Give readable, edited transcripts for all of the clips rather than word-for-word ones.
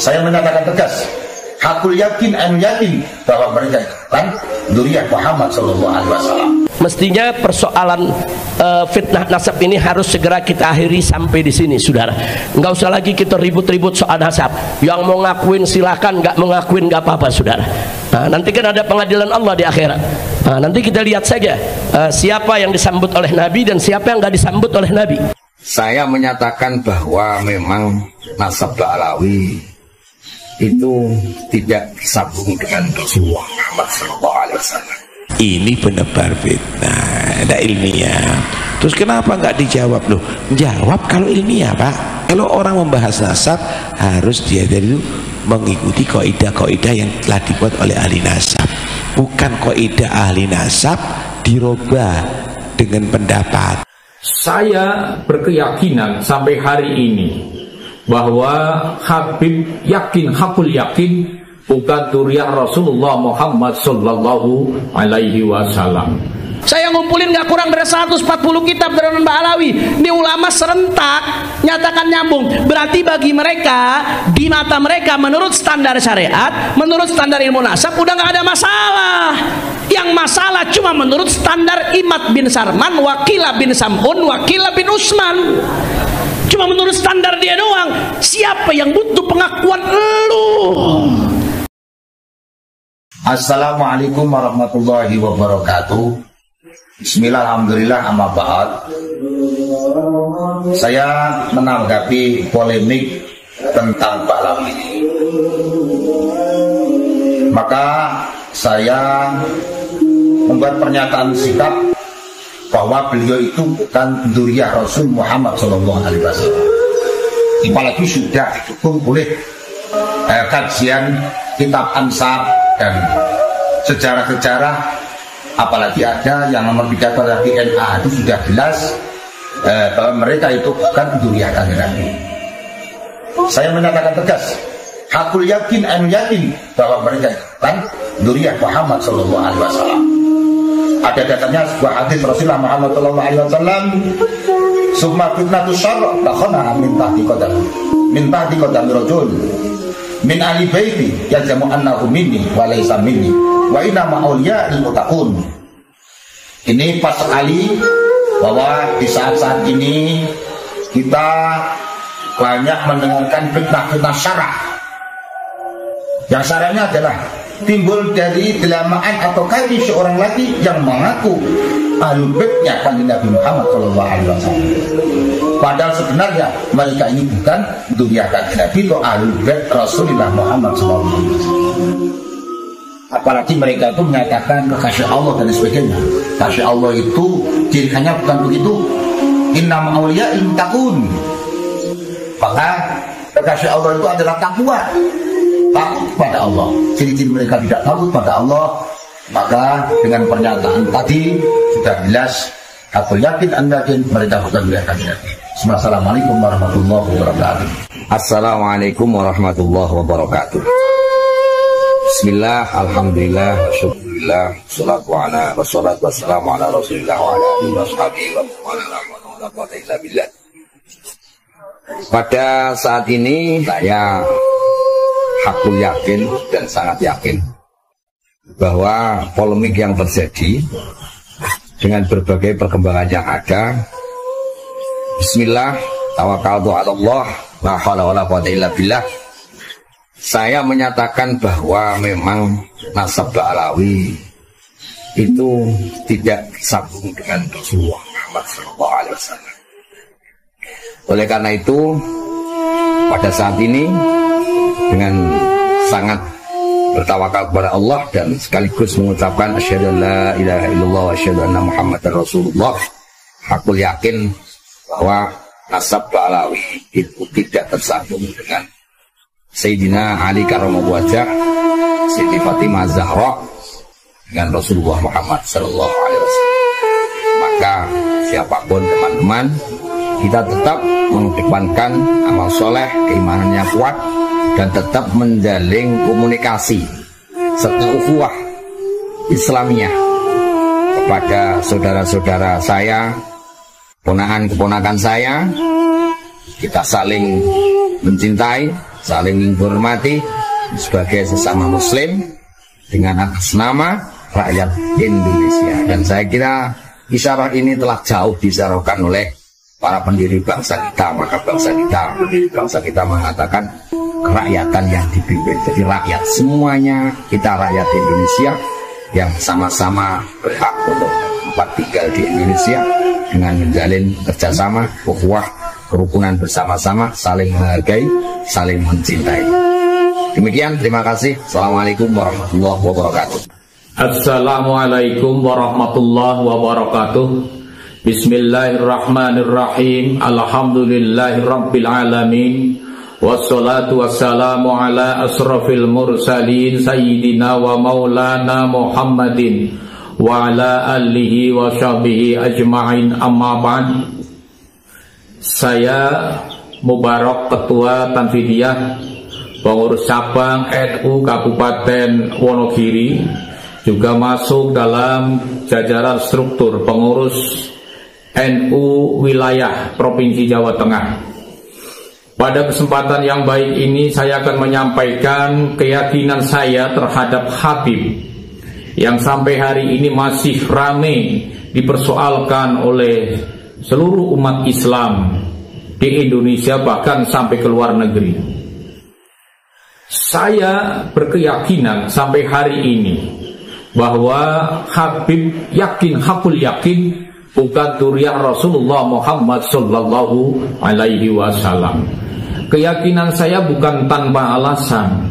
Saya menyatakan tegas, hakul yakin, anu yakin bahwa mereka kan dzurriyyah Muhammad sallallahu alaihi wasallam. Mestinya persoalan fitnah nasab ini harus segera kita akhiri sampai di sini, saudara. Enggak usah lagi kita ribut-ribut soal nasab. Yang mau ngakuin silakan, nggak mau ngakuin nggak apa-apa, saudara. Nah, nanti kan ada pengadilan Allah di akhirat. Nah, nanti kita lihat saja siapa yang disambut oleh Nabi dan siapa yang nggak disambut oleh Nabi. Saya menyatakan bahwa memang nasab Ba'alawi itu tidak disambung dengan Rasulullah Muhammad SAW. Ini penebar fitnah, ada ilmiah. Terus kenapa nggak dijawab loh? Jawab kalau ilmiah, Pak. Kalau orang membahas nasab harus dia dari itu mengikuti kaidah-kaidah yang telah dibuat oleh ahli nasab. Bukan kaidah ahli nasab dirubah dengan pendapat. Saya berkeyakinan sampai hari ini bahwa Habib yakin, hakul yakin bukan dzurriyyah Rasulullah Muhammad sallallahu alaihi wasallam. Saya ngumpulin gak kurang dari 140 kitab dari Ba'alawi. Ini ulama serentak nyatakan nyambung. Berarti bagi mereka, di mata mereka menurut standar syariat, menurut standar ilmu nasab udah gak ada masalah. Yang masalah cuma menurut standar Imad bin Sarman, Wakilah bin Sam'un, Wakilah bin Usman. Cuma menurut standar dia doang. Siapa yang butuh pengakuan lu? Assalamualaikum warahmatullahi wabarakatuh. Bismillah, alhamdulillah, amma ba'd. Saya menanggapi polemik tentang Ba'alawi ini. Maka saya membuat pernyataan sikap bahwa beliau itu bukan dzurriyyah Rasul Muhammad sallallahu alaihi wasallam. Apalagi sudah didukung oleh kajian kitab ansab dan sejarah-sejarah, apalagi ada yang nomor 3 pada DNA itu sudah jelas bahwa mereka itu bukan dzurriyyah Kanjeng Nabi. Saya menyatakan tegas, hakul yakin, anu yakin bahwa mereka bukan dzurriyyah Muhammad sallallahu alaihi wasallam. Ada datanya sebuah hadis Rasulullah Muhammad sallallahu alaihi wasallam, "Summa fitnatus syarr takhana min tahti qadami rajul min ahli baiti yajamu annahu minni wa laysa minni wa inna ma'awliya'il muttaqun." Ini pas sekali bahwa di saat-saat ini kita banyak mendengarkan fitnah-fitnah syarah. Yang syarahnya adalah timbul dari delamaan atau kaki seorang lagi yang mengaku ahlul baitnya Kanjeng Nabi Muhammad sallallahu alaihi wasallam. Padahal sebenarnya mereka ini bukan dzurriyyah Kanjeng Nabi atau ahlul bait Rasulullah Muhammad sallallahu alaihi wasallam. Apalagi mereka itu menyatakan kekasih Allah dan sebagainya. Kasih Allah itu cirinya bukan begitu. Innama awliya'il muttaqun. Maka kekasih Allah itu adalah takwa, takut pada Allah. Ciri-ciri mereka tidak takut pada Allah. Maka dengan pernyataan tadi sudah jelas, aku yakin anda yakin mereka bukan dzurriyyah Kanjeng Nabi. Assalamualaikum warahmatullahi wabarakatuh. Assalamualaikum warahmatullahi wabarakatuh. Bismillah, alhamdulillah, syukurillah, wassalatu wassalamu ala rasulillah wa ala alihi wa sahbihi wa man. Pada saat ini saya hakul yakin dan sangat yakin bahwa polemik yang terjadi dengan berbagai perkembangan yang ada, bismillah, tawakkaltu ala Allah, la haula wala quwwata illa billah. Saya menyatakan bahwa memang nasab Ba'alawi itu tidak disambung dengan Rasulullah Muhammad SAW. Oleh karena itu, pada saat ini dengan sangat bertawakal kepada Allah dan sekaligus mengucapkan asyhadu an la ilaha illallah wa asyhadu anna Muhammadar Rasulullah, hakul yakin bahwa nasab Ba'alawi itu tidak tersambung dengan Sayyidina Ali karramallahu wajhah, Siti Fatimah Zahra dengan Rasulullah Muhammad sallallahu alaihi wasallam. Maka siapapun teman-teman, kita tetap mengedepankan amal soleh, keimanannya kuat, dan tetap menjalin komunikasi serta ukhuwah Islamiyah kepada saudara-saudara saya, ponakan-keponakan saya, kita saling mencintai, saling menghormati sebagai sesama muslim dengan atas nama rakyat Indonesia. Dan saya kira isyarat ini telah jauh diisyaratkan oleh para pendiri bangsa kita. Maka bangsa kita mengatakan kerakyatan yang dipimpin. Jadi rakyat semuanya, kita rakyat Indonesia yang sama-sama berhak untuk tempat tinggal di Indonesia dengan menjalin kerjasama, ukhuwah, kerukunan bersama-sama, saling menghargai, saling mencintai. Demikian, terima kasih. Assalamualaikum warahmatullahi wabarakatuh. Assalamualaikum warahmatullahi wabarakatuh. Bismillahirrahmanirrahim. Alhamdulillahirabbil alamin. Wassalatu wassalamu ala asrafil mursalin sayyidina wa maulana Muhammadin wa ala alihi wa sahbihi ajma'in, amma ba'd. Saya Mubarak, Ketua Tanfidiyah Pengurus Cabang NU Kabupaten Wonogiri, juga masuk dalam jajaran struktur pengurus NU wilayah Provinsi Jawa Tengah. Pada kesempatan yang baik ini saya akan menyampaikan keyakinan saya terhadap Habib yang sampai hari ini masih ramai dipersoalkan oleh seluruh umat Islam di Indonesia, bahkan sampai ke luar negeri. Saya berkeyakinan sampai hari ini bahwa Habib yakin, hakul yakin, bukan dzurriyyah Rasulullah Muhammad sallallahu alaihi wasallam. Keyakinan saya bukan tanpa alasan.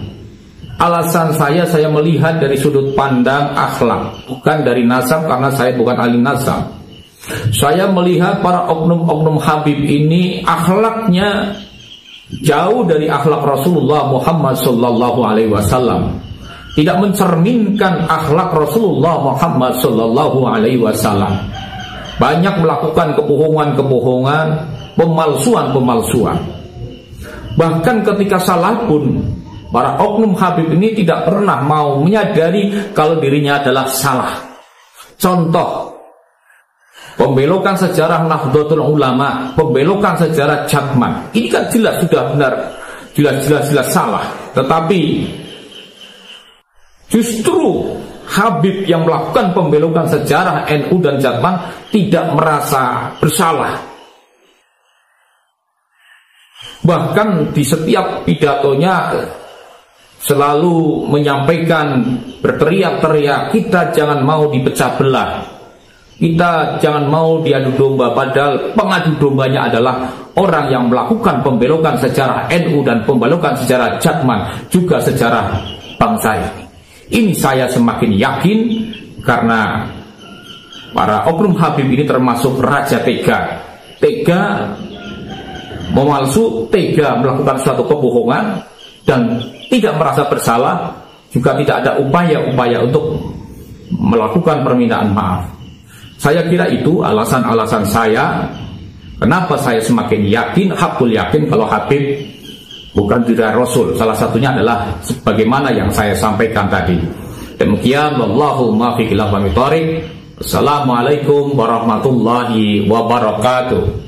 Alasan saya melihat dari sudut pandang akhlak, bukan dari nasab, karena saya bukan ahli nasab. Saya melihat para oknum-oknum Habib ini akhlaknya jauh dari akhlak Rasulullah Muhammad sallallahu alaihi wasallam. Tidak mencerminkan akhlak Rasulullah Muhammad sallallahu alaihi wasallam. Banyak melakukan kebohongan-kebohongan, pemalsuan-pemalsuan. Bahkan ketika salah pun para oknum Habib ini tidak pernah mau menyadari kalau dirinya adalah salah. Contoh, pembelokan sejarah Nahdlatul Ulama, pembelokan sejarah Jatman. Ini kan jelas sudah benar, jelas salah. Tetapi justru Habib yang melakukan pembelokan sejarah NU dan Jatman tidak merasa bersalah. Bahkan di setiap pidatonya selalu menyampaikan, berteriak-teriak, kita jangan mau dipecah belah, kita jangan mau diadu domba. Padahal pengadu dombanya adalah orang yang melakukan pembelokan sejarah NU dan pembelokan sejarah Jatman, juga sejarah bangsa ini. Ini saya semakin yakin karena para oknum Habib ini termasuk raja tega. Tega memalsu, tega melakukan suatu kebohongan dan tidak merasa bersalah, juga tidak ada upaya-upaya untuk melakukan permintaan maaf. Saya kira itu alasan-alasan saya kenapa saya semakin yakin, hakul yakin kalau Habib bukan dzurriyyah Rasul. Salah satunya adalah sebagaimana yang saya sampaikan tadi. Demikian, wallahu muwaffiq ila aqwamit thoriq. Assalamualaikum warahmatullahi wabarakatuh.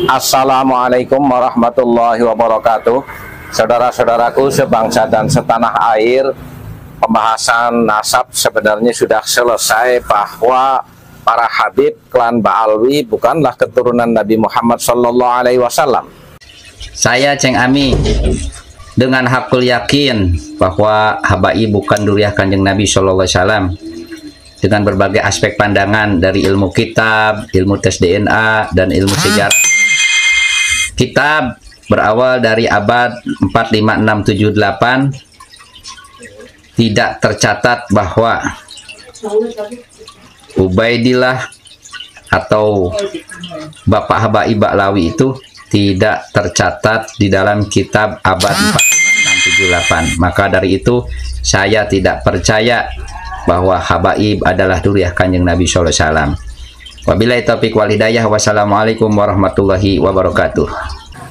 Assalamualaikum warahmatullahi wabarakatuh. Saudara-saudaraku sebangsa dan setanah air, pembahasan nasab sebenarnya sudah selesai, bahwa para Habib klan Ba'alwi bukanlah keturunan Nabi Muhammad sallallahu alaihi wasallam. Saya Ceng Ami dengan hakul yakin bahwa Habaib bukan dzurriyyah Kanjeng Nabi sallallahu alaihi wasallam, dengan berbagai aspek pandangan dari ilmu kitab, ilmu tes DNA, dan ilmu sejarah. Kitab berawal dari abad 45678, tidak tercatat bahwa Ubaidillah atau Bapak Habaib Ba'lawi itu tidak tercatat di dalam kitab abad 45678. Maka dari itu saya tidak percaya bahwa Habaib adalah dzurriyyah Kanjeng Nabi sallallahu alaihi wasallam. Wabillahi taufiq wal hidayah. Wassalamualaikum warahmatullahi wabarakatuh.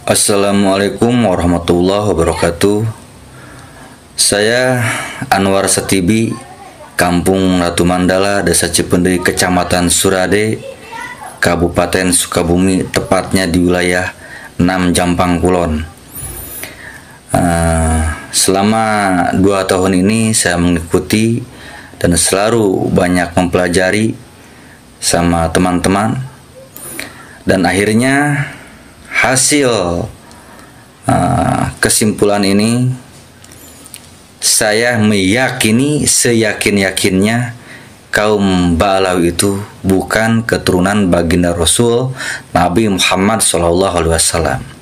Assalamualaikum warahmatullahi wabarakatuh. Saya Anwar Setibi Kampung Ratu Mandala, Desa Cipendei, Kecamatan Surade, Kabupaten Sukabumi, tepatnya di wilayah 6 Jampang Kulon. Selama 2 tahun ini saya mengikuti dan selalu banyak mempelajari sama teman-teman, dan akhirnya hasil kesimpulan ini, saya meyakini seyakin-yakinnya kaum Ba'alawi itu bukan keturunan baginda Rasul Nabi Muhammad SAW.